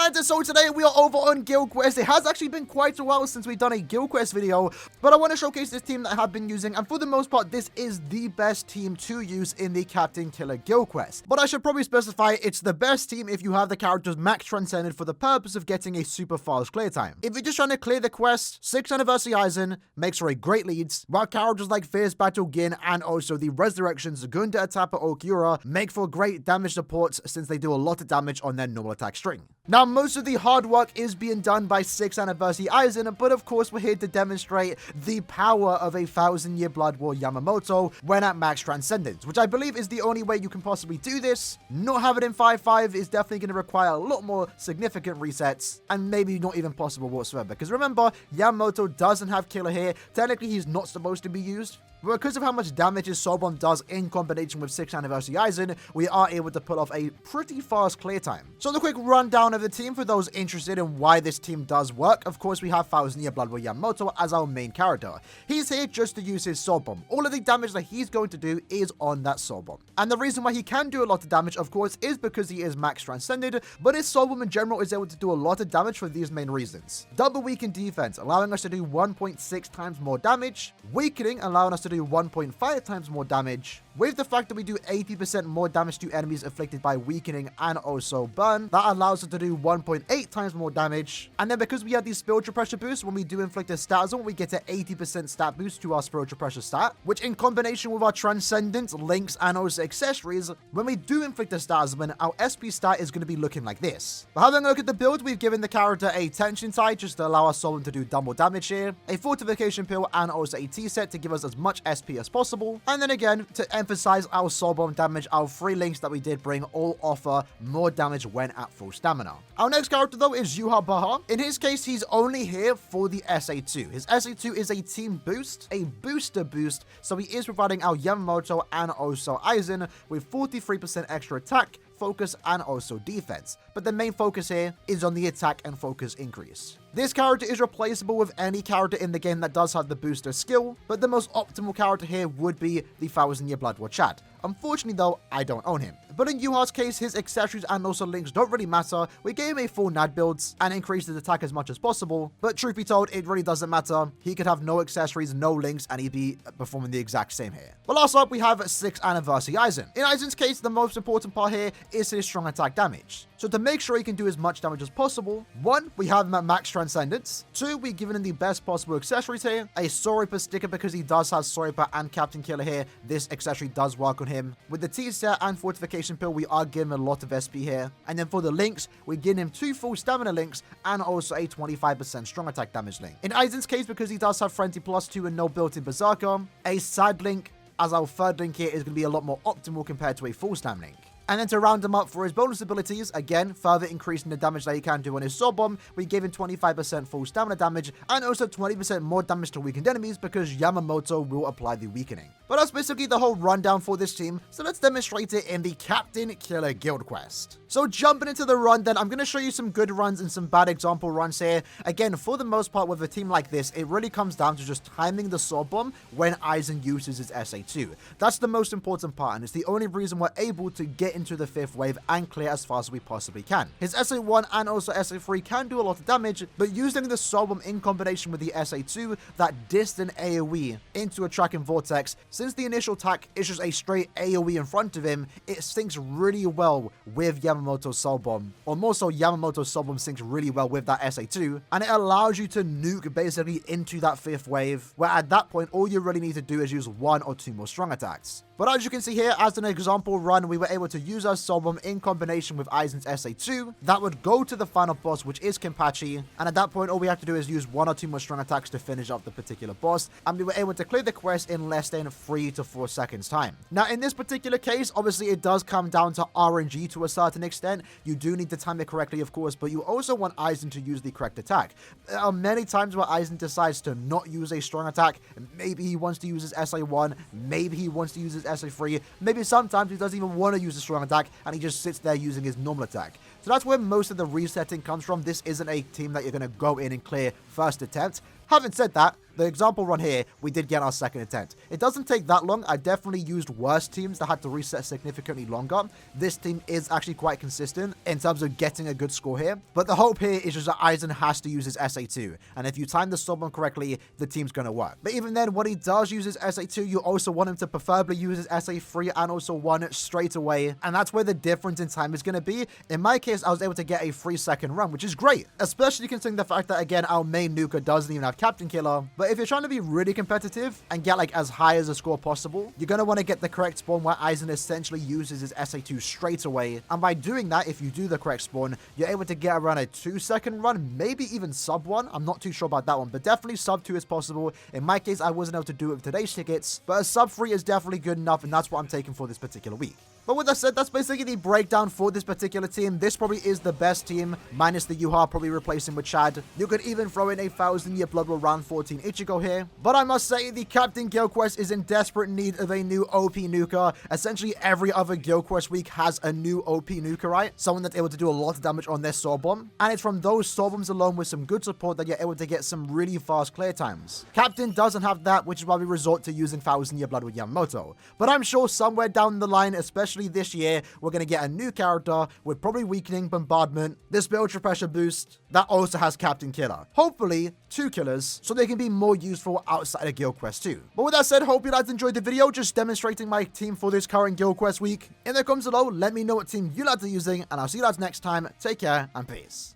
And so today we are over on Guild Quest. It has actually been quite a while since we've done a Guild Quest video, but I want to showcase this team that I have been using, and for the most part, this is the best team to use in the Captain Killer Guild Quest. But I should probably specify it's the best team if you have the characters max transcended for the purpose of getting a super fast clear time. If you're just trying to clear the quest, 6th Anniversary AIZEN makes for a great leads, while characters like Fierce Battle Gin and also the Resurrections Gunda Atapa Okura make for great damage supports since they do a lot of damage on their normal attack string. Now, most of the hard work is being done by 6th Anniversary AIZEN, but of course we're here to demonstrate the power of a 1000-year Blood War YAMAMOTO when at max transcendence, which I believe is the only way you can possibly do this. Not having it in 5-5 is definitely going to require a lot more significant resets, and maybe not even possible whatsoever, because remember, YAMAMOTO doesn't have killer here. Technically, he's not supposed to be used. But because of how much damage his soul bomb does in combination with 6th Anniversary AIZEN, we are able to pull off a pretty fast clear time. So the quick rundown of the team for those interested in why this team does work. Of course, we have 1000-year Blood War YAMAMOTO as our main character. He's here just to use his soul bomb. All of the damage that he's going to do is on that soul bomb. And the reason why he can do a lot of damage, of course, is because he is max transcended, but his soul bomb in general is able to do a lot of damage for these main reasons. Double weaken defense, allowing us to do 1.6 times more damage. Weakening, allowing us to do 1.5 times more damage. With the fact that we do 80% more damage to enemies afflicted by weakening and also burn, that allows us to do 1.8 times more damage. And then because we have these spiritual pressure boosts, when we do inflict a stat zone, we get an 80% stat boost to our spiritual pressure stat, which in combination with our transcendence, links, and also accessories, when we do inflict a stat zone, our SP stat is going to be looking like this. But having a look at the build, we've given the character a tension tie just to allow our soul to do double damage here, a fortification pill, and also a T-set to give us as much SP as possible. And then again, to emphasize our soul bomb damage, our 3 links that we did bring all offer more damage when at full stamina. Our next character though is Yuha Baha. In his case, he's only here for the SA2. His SA2 is a team boost, a booster boost, so he is providing our YAMAMOTO and also AIZEN with 43% extra attack, focus, and also defense. But the main focus here is on the attack and focus increase. This character is replaceable with any character in the game that does have the booster skill, but the most optimal character here would be the 1000-year Blood War Chad. Unfortunately though, I don't own him. But in Yuha's case, his accessories and also links don't really matter. We gave him a full NAD builds and increased his attack as much as possible, but truth be told, it really doesn't matter. He could have no accessories, no links, and he'd be performing the exact same here. But last up, we have 6th Anniversary AIZEN. In AIZEN's case, the most important part here is his strong attack damage. So to make sure he can do as much damage as possible, 1, we have him at max transcendence. 2, we've given him the best possible accessories here. A Soul Reaper sticker because he does have Soul Reaper and Captain Killer here. This accessory does work on him. With the T-set and fortification pill, we are giving him a lot of SP here. And then for the links, we're giving him 2 full stamina links and also a 25% strong attack damage link. In AIZEN's case, because he does have Frenzy +2 and no built-in Berserker, a sad link as our 3rd link here is going to be a lot more optimal compared to a full stam link. And then to round him up for his bonus abilities, again, further increasing the damage that he can do on his soul bomb, we gave him 25% full stamina damage and also 20% more damage to weakened enemies because YAMAMOTO will apply the weakening. But that's basically the whole rundown for this team, so let's demonstrate it in the Captain Killer Guild Quest. So jumping into the run then, I'm going to show you some good runs and some bad example runs here. Again, for the most part with a team like this, it really comes down to just timing the soul bomb when AIZEN uses his SA2. That's the most important part, and it's the only reason we're able to get into the 5th wave and clear as fast as we possibly can. His SA1 and also SA3 can do a lot of damage, but using the soul bomb in combination with the SA2, that distant AoE into a tracking vortex, since the initial attack is just a straight AoE in front of him, it syncs really well with YAMAMOTO's soul bomb, or more so YAMAMOTO's soul bomb syncs really well with that SA2, and it allows you to nuke basically into that 5th wave, where at that point all you really need to do is use 1 or 2 more strong attacks. But as you can see here, as an example run, we were able to use our soul bomb in combination with AIZEN's SA2. That would go to the final boss, which is Kenpachi, and at that point, all we have to do is use 1 or 2 more strong attacks to finish up the particular boss, and we were able to clear the quest in less than 3 to 4 seconds time. Now, in this particular case, obviously, it does come down to RNG to a certain extent. You do need to time it correctly, of course, but you also want AIZEN to use the correct attack. There are many times where AIZEN decides to not use a strong attack. Maybe he wants to use his SA1, maybe he wants to use his SA3, maybe sometimes he doesn't even want to use a strong attack and he just sits there using his normal attack. So that's where most of the resetting comes from. This isn't a team that you're going to go in and clear first attempt. Having said that, The example run here, we did get our second attempt. It doesn't take that long. I definitely used worse teams that had to reset significantly longer. This team is actually quite consistent in terms of getting a good score here. But the hope here is just that AIZEN has to use his SA2. And if you time the sub one correctly, the team's going to work. But even then, when he does use his SA2, you also want him to preferably use his SA3 and also 1 straight away. And that's where the difference in time is going to be. In my case, I was able to get a 3-second run, which is great. Especially considering the fact that, again, our main nuker doesn't even have Captain Killer. But if you're trying to be really competitive and get like as high as a score possible, you're going to want to get the correct spawn where AIZEN essentially uses his SA2 straight away. And by doing that, if you do the correct spawn, you're able to get around a 2-second run, maybe even sub 1. I'm not too sure about that one, but definitely sub 2 is possible. In my case, I wasn't able to do it with today's tickets, but a sub 3 is definitely good enough, and that's what I'm taking for this particular week. But with that said, that's basically the breakdown for this particular team. This probably is the best team, minus the Yuha, probably replacing with Chad. You could even throw in a 1000-year Blood War round 14 Ichigo here. But I must say, the Captain Guild Quest is in desperate need of a new OP nuker. Essentially, every other Guild Quest week has a new OP nuker, right? Someone that's able to do a lot of damage on their sword bomb. And it's from those sword bombs alone with some good support that you're able to get some really fast clear times. Captain doesn't have that, which is why we resort to using 1000-year Blood with YAMAMOTO. But I'm sure somewhere down the line, especially this year, we're going to get a new character with probably weakening bombardment, this ultra pressure boost that also has Captain Killer. Hopefully 2 killers, so they can be more useful outside of Guild Quest 2. But with that said, hope you guys enjoyed the video, just demonstrating my team for this current Guild Quest week. In the comments below, let me know what team you lads are using, and I'll see you guys next time. Take care and peace.